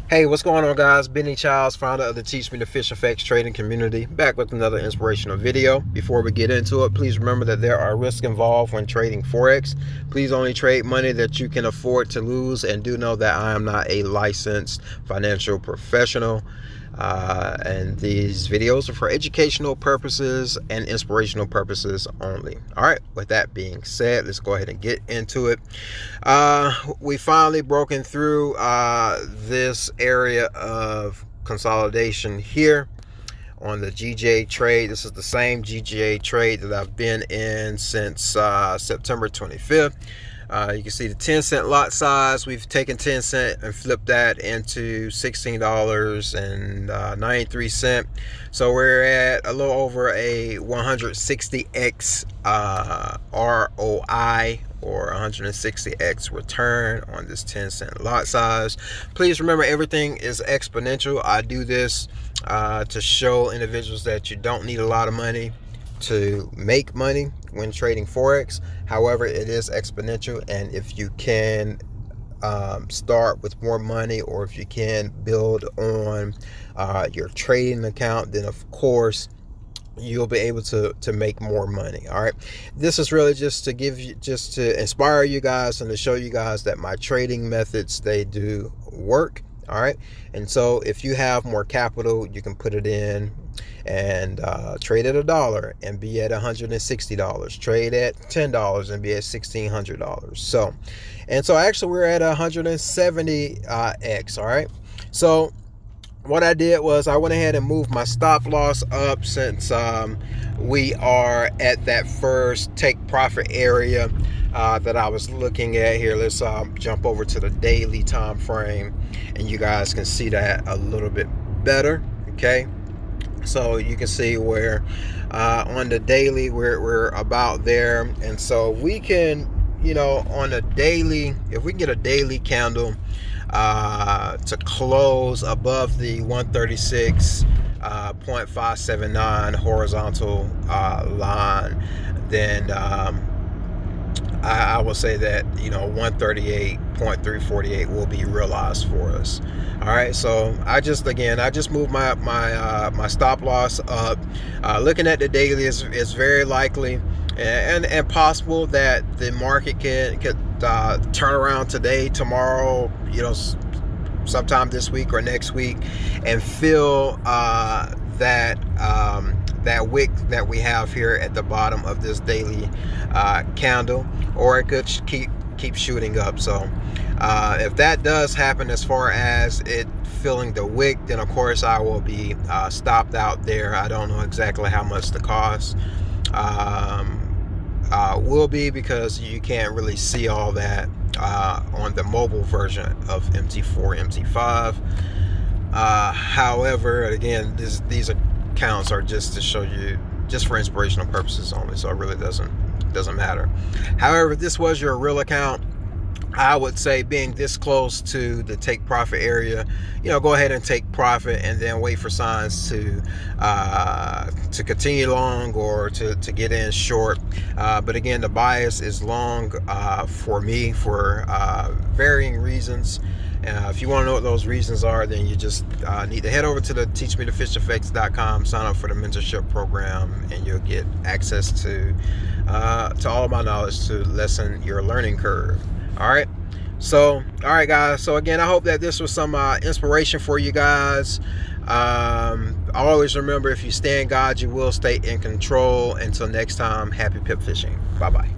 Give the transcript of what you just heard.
Hey, what's going on, guys? Benny Childs, founder of the Teach Me to Fish Effects trading community, back with another inspirational video. Before we get into it, please remember that there are risks involved when trading Forex. Please only trade money that you can afford to lose, and do know that I am not a licensed financial professional. And these videos are for educational purposes and inspirational purposes only. All right, with that being said, let's go ahead and get into it. We finally broken through this area of consolidation here on the GJ trade. This is the same GJ trade that I've been in since September 25th. You can see the 10-cent lot size. We've taken 10 cent and flipped that into $16.93. So we're at a little over a 160x ROI, or 160x return on this 10-cent lot size. Please remember, everything is exponential. I do this to show individuals that you don't need a lot of money to make money when trading Forex. However, it is exponential, and if you can start with more money, or if you can build on your trading account, then of course you'll be able to make more money. All right, this is really just to to inspire you guys and to show you guys that my trading methods, they do work. All right, and so if you have more capital, you can put it in and trade at $1 and be at $160. Trade at $10 and be at $1,600. So actually we're at 170x. All right, so what I did was I went ahead and moved my stop loss up, since we are at that first take profit area that I was looking at here. Let's jump over to the daily time frame, and you guys can see that a little bit better. Okay, so you can see where on the daily we're about there, and so we can, on a daily, if we can get a daily candle to close above the 136.579 horizontal line, then I will say that 138.348 will be realized for us. All right, so I just moved my stop loss up. Looking at the daily, is very likely and possible that the market could turn around today, tomorrow, sometime this week or next week, and fill that wick that we have here at the bottom of this daily candle, or it could keep shooting up. So if that does happen, as far as it filling the wick, then of course I will be stopped out there. I don't know exactly how much the cost will be, because you can't really see all that on the mobile version of MT4, MT5. However, again, these accounts are just to show you, just for inspirational purposes only, so it really doesn't matter. However, if this was your real account, I would say, being this close to the take profit area, go ahead and take profit, and then wait for signs to continue long, or to get in short. But again, the bias is long for me, for varying reasons. If you want to know what those reasons are, then you just need to head over to the teachmetofisheffects.com, sign up for the mentorship program, and you'll get access to all of my knowledge to lessen your learning curve. All right, guys, so again, I hope that this was some inspiration for you guys. Always remember, if you stay in God, you will stay in control. Until next time, happy pip fishing. Bye bye.